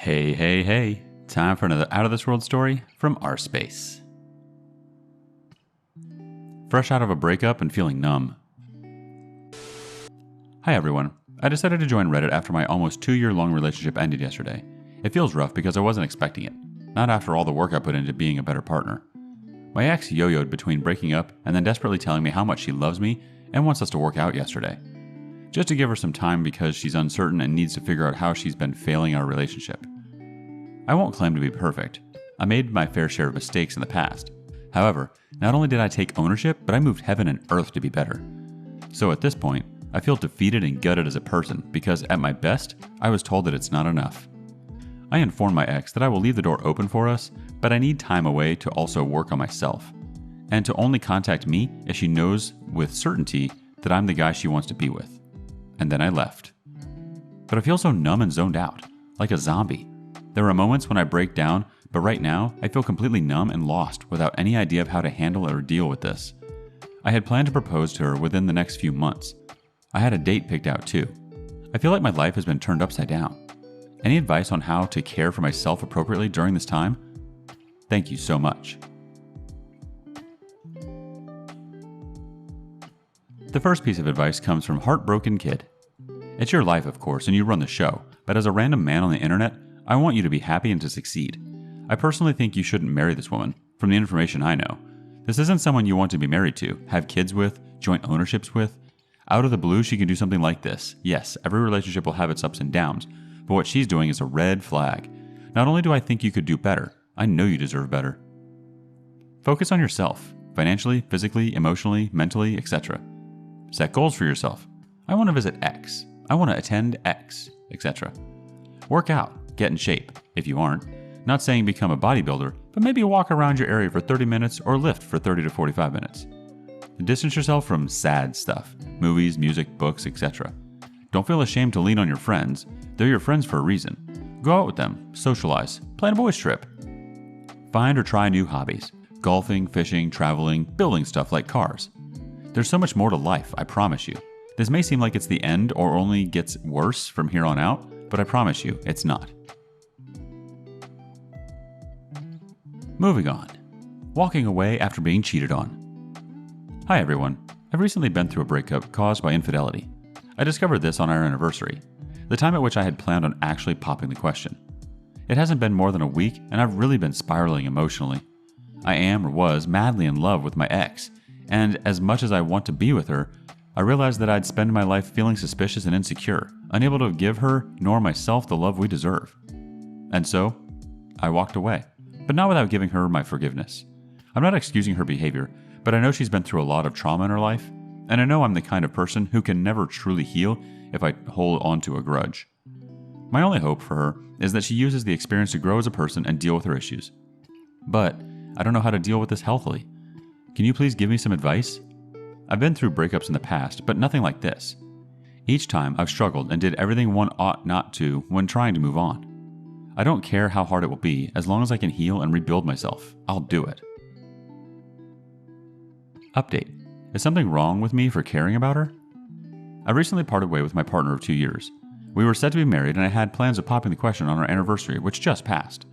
Hey, hey, hey. Time for another Out of This World story from our space. Fresh out of a breakup and feeling numb. Hi everyone. I decided to join Reddit after my almost 2-year-long relationship ended yesterday. It feels rough because I wasn't expecting it. Not after all the work I put into being a better partner. My ex yo-yoed between breaking up and then desperately telling me how much she loves me and wants us to work out yesterday. Just to give her some time because she's uncertain and needs to figure out how she's been failing our relationship. I won't claim to be perfect. I made my fair share of mistakes in the past. However, not only did I take ownership, but I moved heaven and earth to be better. So at this point, I feel defeated and gutted as a person because at my best, I was told that it's not enough. I informed my ex that I will leave the door open for us, but I need time away to also work on myself, and to only contact me if she knows with certainty that I'm the guy she wants to be with. And then I left. But I feel so numb and zoned out, like a zombie. There are moments when I break down, but right now I feel completely numb and lost without any idea of how to handle or deal with this. I had planned to propose to her within the next few months. I had a date picked out too. I feel like my life has been turned upside down. Any advice on how to care for myself appropriately during this time? Thank you so much. The first piece of advice comes from Heartbroken Kid. It's your life, of course, and you run the show, but as a random man on the internet, I want you to be happy and to succeed. I personally think you shouldn't marry this woman, from the information I know. This isn't someone you want to be married to, have kids with, joint ownerships with. Out of the blue, she can do something like this. Yes, every relationship will have its ups and downs, but what she's doing is a red flag. Not only do I think you could do better, I know you deserve better. Focus on yourself, financially, physically, emotionally, mentally, etc. Set goals for yourself. I want to visit X. I want to attend X, etc. Work out, get in shape, if you aren't. Not saying become a bodybuilder, but maybe walk around your area for 30 minutes or lift for 30 to 45 minutes. Distance yourself from sad stuff, movies, music, books, etc. Don't feel ashamed to lean on your friends. They're your friends for a reason. Go out with them, socialize, plan a boys trip. Find or try new hobbies. Golfing, fishing, traveling, building stuff like cars. There's so much more to life, I promise you. This may seem like it's the end or only gets worse from here on out, but I promise you, it's not. Moving on. Walking away after being cheated on. Hi everyone. I've recently been through a breakup caused by infidelity. I discovered this on our anniversary, the time at which I had planned on actually popping the question. It hasn't been more than a week, and I've really been spiraling emotionally. I am or was madly in love with my ex, and as much as I want to be with her, I realized that I'd spend my life feeling suspicious and insecure, unable to give her nor myself the love we deserve. And so, I walked away, but not without giving her my forgiveness. I'm not excusing her behavior, but I know she's been through a lot of trauma in her life, and I know I'm the kind of person who can never truly heal if I hold on to a grudge. My only hope for her is that she uses the experience to grow as a person and deal with her issues. But I don't know how to deal with this healthily. Can you please give me some advice? I've been through breakups in the past, but nothing like this. Each time I've struggled and did everything one ought not to when trying to move on. I don't care how hard it will be, as long as I can heal and rebuild myself, I'll do it. Update. Is something wrong with me for caring about her? I recently parted way with my partner of 2 years. We were set to be married and I had plans of popping the question on our anniversary, which just passed.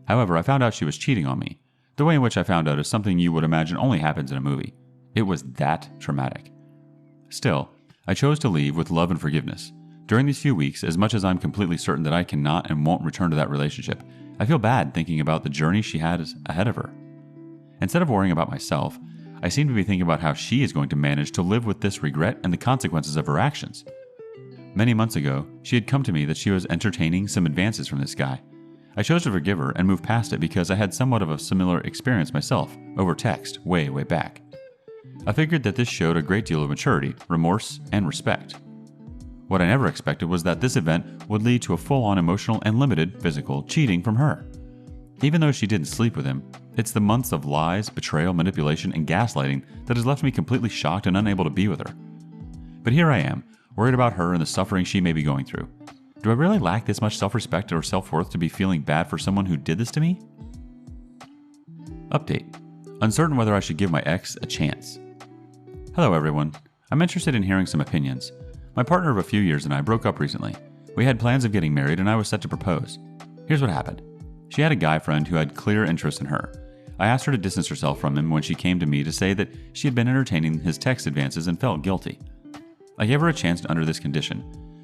However, I found out she was cheating on me. The way in which I found out is something you would imagine only happens in a movie. It was that traumatic. Still, I chose to leave with love and forgiveness. During these few weeks, as much as I'm completely certain that I cannot and won't return to that relationship, I feel bad thinking about the journey she had ahead of her. Instead of worrying about myself, I seem to be thinking about how she is going to manage to live with this regret and the consequences of her actions. Many months ago, she had come to me that she was entertaining some advances from this guy. I chose to forgive her and move past it because I had somewhat of a similar experience myself over text way back. I figured that this showed a great deal of maturity, remorse, and respect. What I never expected was that this event would lead to a full-on emotional and limited physical cheating from her. Even though she didn't sleep with him, it's the months of lies, betrayal, manipulation, and gaslighting that has left me completely shocked and unable to be with her. But here I am, worried about her and the suffering she may be going through. Do I really lack this much self-respect or self-worth to be feeling bad for someone who did this to me? Update. Uncertain whether I should give my ex a chance. Hello everyone. I'm interested in hearing some opinions. My partner of a few years and I broke up recently. We had plans of getting married and I was set to propose. Here's what happened. She had a guy friend who had clear interest in her. I asked her to distance herself from him when she came to me to say that she had been entertaining his text advances and felt guilty. I gave her a chance under this condition.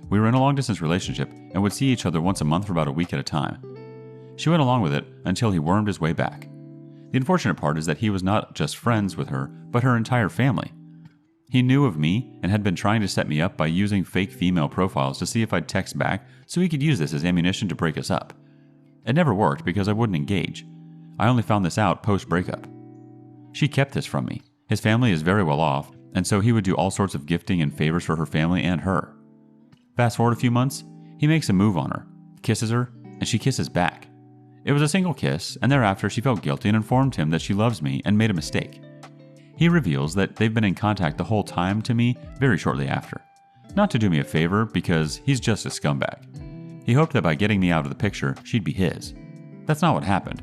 We were in a long-distance relationship and would see each other once a month for about a week at a time. She went along with it until he wormed his way back. The unfortunate part is that he was not just friends with her, but her entire family. He knew of me and had been trying to set me up by using fake female profiles to see if I'd text back so he could use this as ammunition to break us up. It never worked because I wouldn't engage. I only found this out post-breakup. She kept this from me. His family is very well off, and so he would do all sorts of gifting and favors for her family and her. Fast forward a few months, he makes a move on her, kisses her, and she kisses back. It was a single kiss, and thereafter she felt guilty and informed him that she loves me and made a mistake. He reveals that they've been in contact the whole time to me very shortly after. Not to do me a favor, because he's just a scumbag. He hoped that by getting me out of the picture, she'd be his. That's not what happened.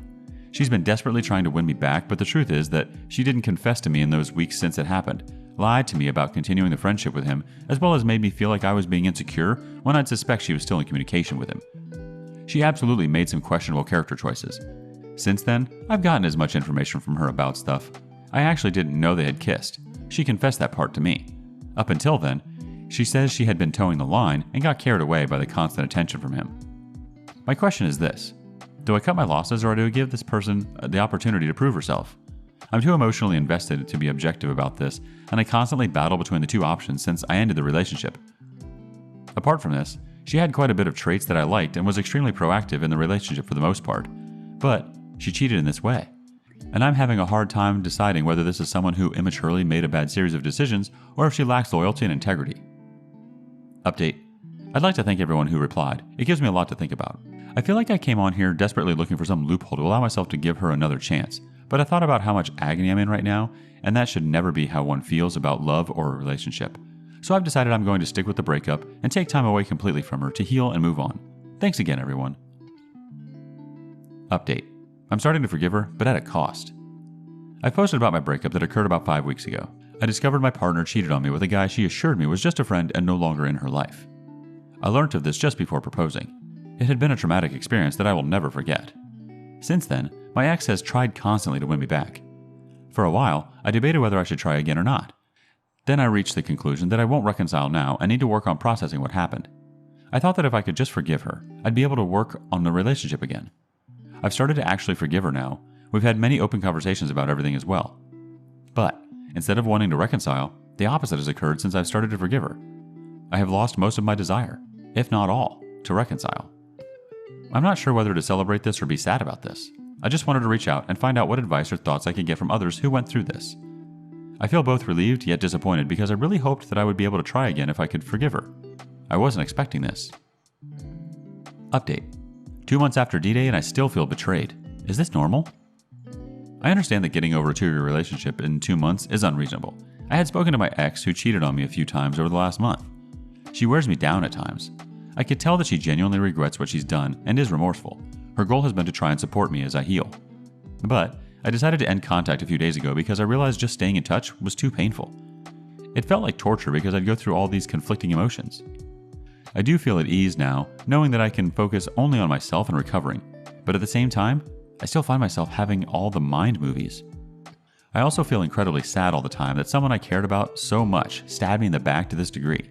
She's been desperately trying to win me back, but the truth is that she didn't confess to me in those weeks since it happened, lied to me about continuing the friendship with him, as well as made me feel like I was being insecure when I'd suspect she was still in communication with him. She absolutely made some questionable character choices. Since then, I've gotten as much information from her about stuff. I actually didn't know they had kissed. She confessed that part to me. Up until then, she says she had been towing the line and got carried away by the constant attention from him. My question is this. Do I cut my losses, or do I give this person the opportunity to prove herself? I'm too emotionally invested to be objective about this, and I constantly battle between the two options since I ended the relationship. Apart from this, she had quite a bit of traits that I liked and was extremely proactive in the relationship for the most part, but she cheated in this way. And I'm having a hard time deciding whether this is someone who immaturely made a bad series of decisions or if she lacks loyalty and integrity. Update. I'd like to thank everyone who replied. It gives me a lot to think about. I feel like I came on here desperately looking for some loophole to allow myself to give her another chance, but I thought about how much agony I'm in right now, and that should never be how one feels about love or a relationship. So I've decided I'm going to stick with the breakup and take time away completely from her to heal and move on. Thanks again, everyone. Update. I'm starting to forgive her, but at a cost. I posted about my breakup that occurred about 5 weeks ago. I discovered my partner cheated on me with a guy she assured me was just a friend and no longer in her life. I learned of this just before proposing. It had been a traumatic experience that I will never forget. Since then, my ex has tried constantly to win me back. For a while, I debated whether I should try again or not. Then I reached the conclusion that I won't reconcile now and need to work on processing what happened. I thought that if I could just forgive her, I'd be able to work on the relationship again. I've started to actually forgive her now. We've had many open conversations about everything as well. But instead of wanting to reconcile, the opposite has occurred since I've started to forgive her. I have lost most of my desire, if not all, to reconcile. I'm not sure whether to celebrate this or be sad about this. I just wanted to reach out and find out what advice or thoughts I could get from others who went through this. I feel both relieved yet disappointed because I really hoped that I would be able to try again if I could forgive her. I wasn't expecting this. Update. 2 months after D-Day and I still feel betrayed. Is this normal? I understand that getting over a 2-year relationship in 2 months is unreasonable. I had spoken to my ex who cheated on me a few times over the last month. She wears me down at times. I could tell that she genuinely regrets what she's done and is remorseful. Her goal has been to try and support me as I heal. But I decided to end contact a few days ago because I realized just staying in touch was too painful. It felt like torture because I'd go through all these conflicting emotions. I do feel at ease now, knowing that I can focus only on myself and recovering, but at the same time, I still find myself having all the mind movies. I also feel incredibly sad all the time that someone I cared about so much stabbed me in the back to this degree.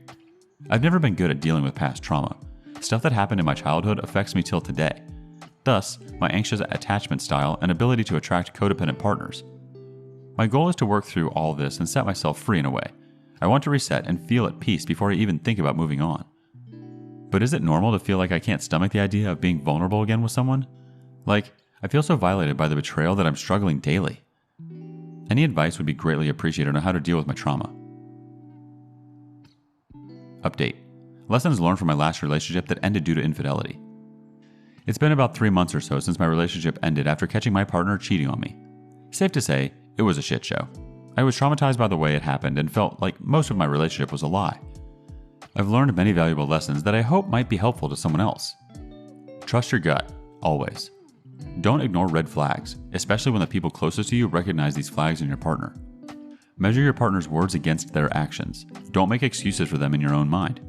I've never been good at dealing with past trauma. Stuff that happened in my childhood affects me till today. Thus, my anxious attachment style and ability to attract codependent partners. My goal is to work through all this and set myself free in a way. I want to reset and feel at peace before I even think about moving on. But is it normal to feel like I can't stomach the idea of being vulnerable again with someone? Like, I feel so violated by the betrayal that I'm struggling daily. Any advice would be greatly appreciated on how to deal with my trauma. Update. Lessons learned from my last relationship that ended due to infidelity. It's been about 3 months or so since my relationship ended after catching my partner cheating on me. Safe to say, it was a shit show. I was traumatized by the way it happened and felt like most of my relationship was a lie. I've learned many valuable lessons that I hope might be helpful to someone else. Trust your gut, always. Don't ignore red flags, especially when the people closest to you recognize these flags in your partner. Measure your partner's words against their actions. Don't make excuses for them in your own mind.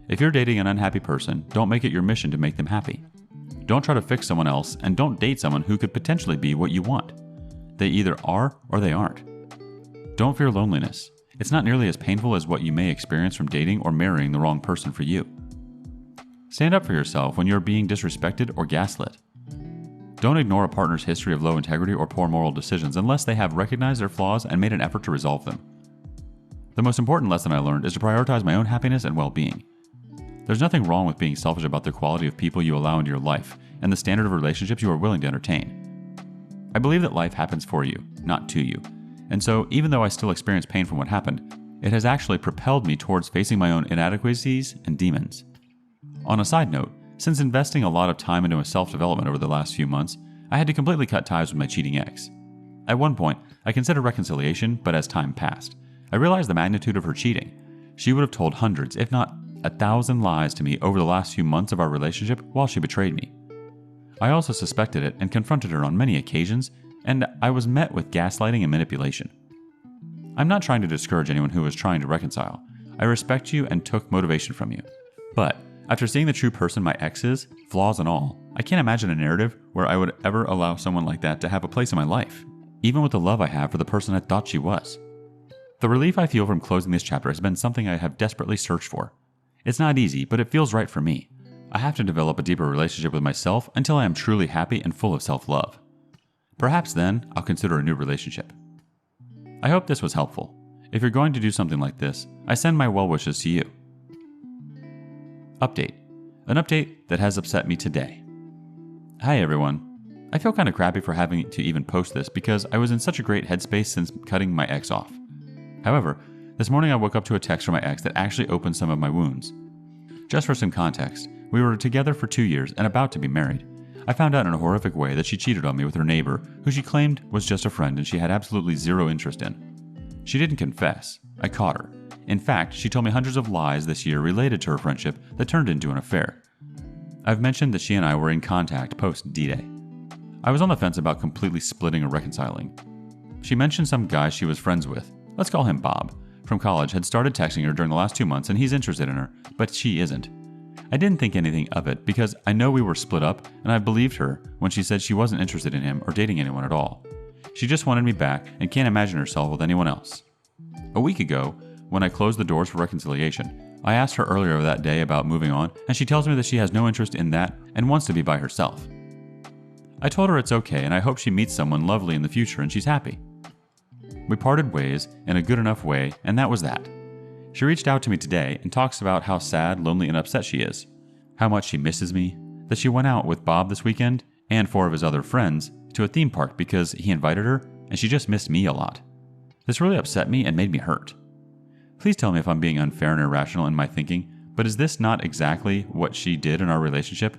If you're dating an unhappy person, don't make it your mission to make them happy. Don't try to fix someone else, and don't date someone who could potentially be what you want. They either are or they aren't. Don't fear loneliness. It's not nearly as painful as what you may experience from dating or marrying the wrong person for you. Stand up for yourself when you're being disrespected or gaslit. Don't ignore a partner's history of low integrity or poor moral decisions unless they have recognized their flaws and made an effort to resolve them. The most important lesson I learned is to prioritize my own happiness and well-being. There's nothing wrong with being selfish about the quality of people you allow into your life and the standard of relationships you are willing to entertain. I believe that life happens for you, not to you. And so, even though I still experience pain from what happened, it has actually propelled me towards facing my own inadequacies and demons. On a side note, since investing a lot of time into self-development over the last few months, I had to completely cut ties with my cheating ex. At one point, I considered reconciliation, but as time passed, I realized the magnitude of her cheating. She would have told hundreds, if not 1,000 lies to me over the last few months of our relationship while she betrayed me. I also suspected it and confronted her on many occasions, and I was met with gaslighting and manipulation. I'm not trying to discourage anyone who is trying to reconcile. I respect you and took motivation from you. But after seeing the true person my ex is, flaws and all, I can't imagine a narrative where I would ever allow someone like that to have a place in my life, even with the love I have for the person I thought she was. The relief I feel from closing this chapter has been something I have desperately searched for. It's not easy, but it feels right for me. I have to develop a deeper relationship with myself until I am truly happy and full of self-love. Perhaps then, I'll consider a new relationship. I hope this was helpful. If you're going to do something like this, I send my well wishes to you. Update. An update that has upset me today. Hi everyone. I feel kind of crappy for having to even post this because I was in such a great headspace since cutting my ex off. However, this morning I woke up to a text from my ex that actually opened some of my wounds. Just for some context, we were together for 2 years and about to be married. I found out in a horrific way that she cheated on me with her neighbor, who she claimed was just a friend and she had absolutely zero interest in. She didn't confess. I caught her. In fact, she told me hundreds of lies this year related to her friendship that turned into an affair. I've mentioned that she and I were in contact post D-Day. I was on the fence about completely splitting or reconciling. She mentioned some guy she was friends with, let's call him Bob, from college had started texting her during the last 2 months and he's interested in her, but she isn't. I didn't think anything of it because I know we were split up and I believed her when she said she wasn't interested in him or dating anyone at all. She just wanted me back and can't imagine herself with anyone else. A week ago, when I closed the doors for reconciliation, I asked her earlier that day about moving on and she tells me that she has no interest in that and wants to be by herself. I told her it's okay and I hope she meets someone lovely in the future and she's happy. We parted ways in a good enough way and that was that. She reached out to me today and talks about how sad, lonely, and upset she is, how much she misses me, that she went out with Bob this weekend and 4 of his other friends to a theme park because he invited her and she just missed me a lot. This really upset me and made me hurt. Please tell me if I'm being unfair and irrational in my thinking, but is this not exactly what she did in our relationship?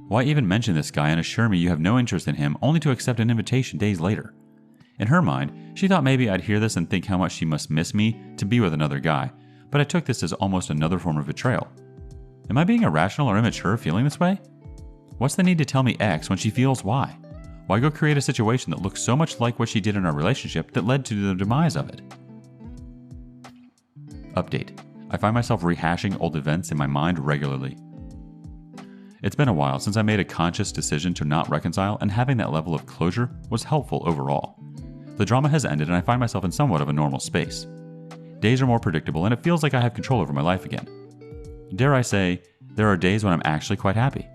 Why even mention this guy and assure me you have no interest in him only to accept an invitation days later? In her mind, she thought maybe I'd hear this and think how much she must miss me to be with another guy, but I took this as almost another form of betrayal. Am I being irrational or immature feeling this way? What's the need to tell me X when she feels Y? Why go create a situation that looks so much like what she did in our relationship that led to the demise of it? Update. I find myself rehashing old events in my mind regularly. It's been a while since I made a conscious decision to not reconcile, and having that level of closure was helpful overall. The drama has ended and I find myself in somewhat of a normal space. Days are more predictable and it feels like I have control over my life again. Dare I say, there are days when I'm actually quite happy.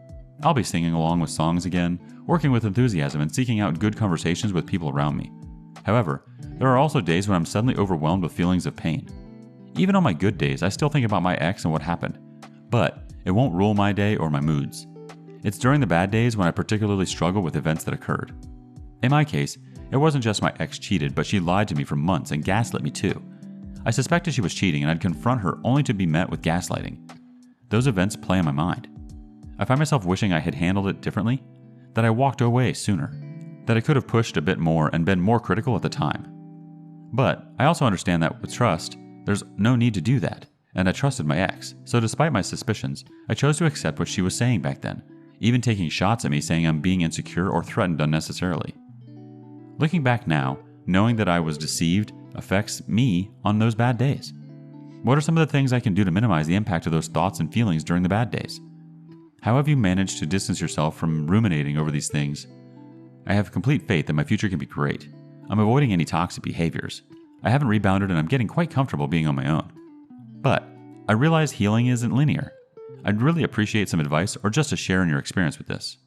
I'll be singing along with songs again, working with enthusiasm and seeking out good conversations with people around me. However, there are also days when I'm suddenly overwhelmed with feelings of pain. Even on my good days, I still think about my ex and what happened. But it won't rule my day or my moods. It's during the bad days when I particularly struggle with events that occurred. In my case, it wasn't just my ex cheated, but she lied to me for months and gaslit me too. I suspected she was cheating and I'd confront her only to be met with gaslighting. Those events play in my mind. I find myself wishing I had handled it differently, that I walked away sooner, that I could have pushed a bit more and been more critical at the time. But I also understand that with trust, there's no need to do that, and I trusted my ex, so despite my suspicions, I chose to accept what she was saying back then, even taking shots at me saying I'm being insecure or threatened unnecessarily. Looking back now, knowing that I was deceived affects me on those bad days. What are some of the things I can do to minimize the impact of those thoughts and feelings during the bad days? How have you managed to distance yourself from ruminating over these things? I have complete faith that my future can be great. I'm avoiding any toxic behaviors. I haven't rebounded and I'm getting quite comfortable being on my own. But I realize healing isn't linear. I'd really appreciate some advice or just a share in your experience with this.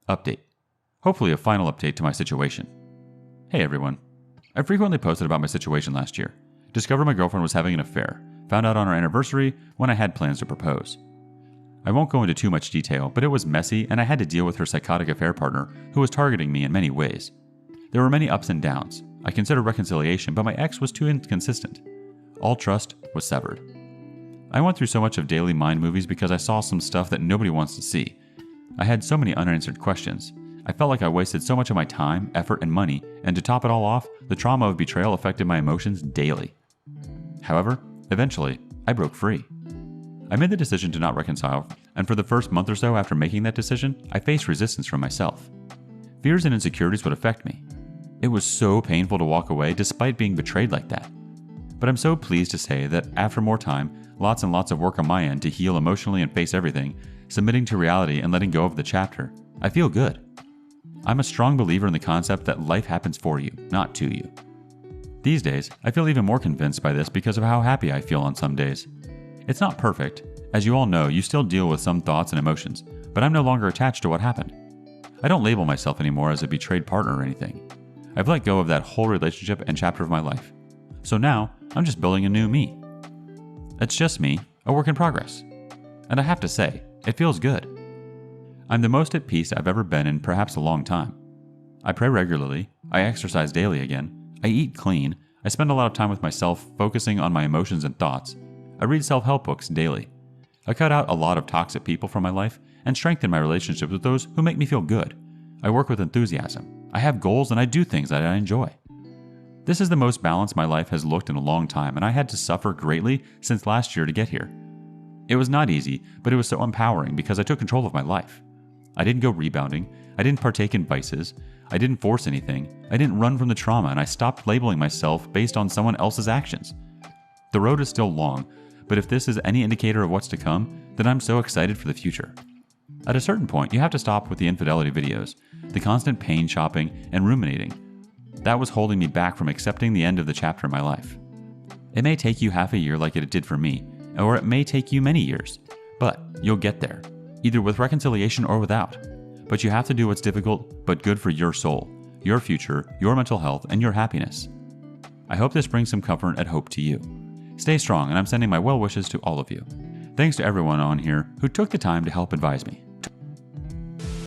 Update. Hopefully a final update to my situation. Hey everyone. I frequently posted about my situation last year. Discovered my girlfriend was having an affair. Found out on our anniversary when I had plans to propose. I won't go into too much detail, but it was messy and I had to deal with her psychotic affair partner who was targeting me in many ways. There were many ups and downs. I considered reconciliation, but my ex was too inconsistent. All trust was severed. I went through so much of daily mind movies because I saw some stuff that nobody wants to see. I had so many unanswered questions. I felt like I wasted so much of my time, effort, and money, and to top it all off, the trauma of betrayal affected my emotions daily. However, eventually, I broke free. I made the decision to not reconcile, and for the first month or so after making that decision, I faced resistance from myself. Fears and insecurities would affect me. It was so painful to walk away despite being betrayed like that. But I'm so pleased to say that after more time, lots and lots of work on my end to heal emotionally and face everything, submitting to reality and letting go of the chapter, I feel good. I'm a strong believer in the concept that life happens for you, not to you. These days, I feel even more convinced by this because of how happy I feel on some days. It's not perfect. As you all know, you still deal with some thoughts and emotions, but I'm no longer attached to what happened. I don't label myself anymore as a betrayed partner or anything. I've let go of that whole relationship and chapter of my life. So now, I'm just building a new me. It's just me, a work in progress. And I have to say, it feels good. I'm the most at peace I've ever been in perhaps a long time. I pray regularly, I exercise daily again, I eat clean, I spend a lot of time with myself focusing on my emotions and thoughts. I read self-help books daily. I cut out a lot of toxic people from my life and strengthen my relationships with those who make me feel good. I work with enthusiasm. I have goals and I do things that I enjoy. This is the most balanced my life has looked in a long time, and I had to suffer greatly since last year to get here. It was not easy, but it was so empowering because I took control of my life. I didn't go rebounding. I didn't partake in vices. I didn't force anything. I didn't run from the trauma, and I stopped labeling myself based on someone else's actions. The road is still long, but if this is any indicator of what's to come, then I'm so excited for the future. At a certain point, you have to stop with the infidelity videos, the constant pain shopping, and ruminating. That was holding me back from accepting the end of the chapter in my life. It may take you half a year like it did for me, or it may take you many years, but you'll get there, either with reconciliation or without. But you have to do what's difficult but good for your soul, your future, your mental health, and your happiness. I hope this brings some comfort and hope to you. Stay strong, and I'm sending my well wishes to all of you. Thanks to everyone on here who took the time to help advise me.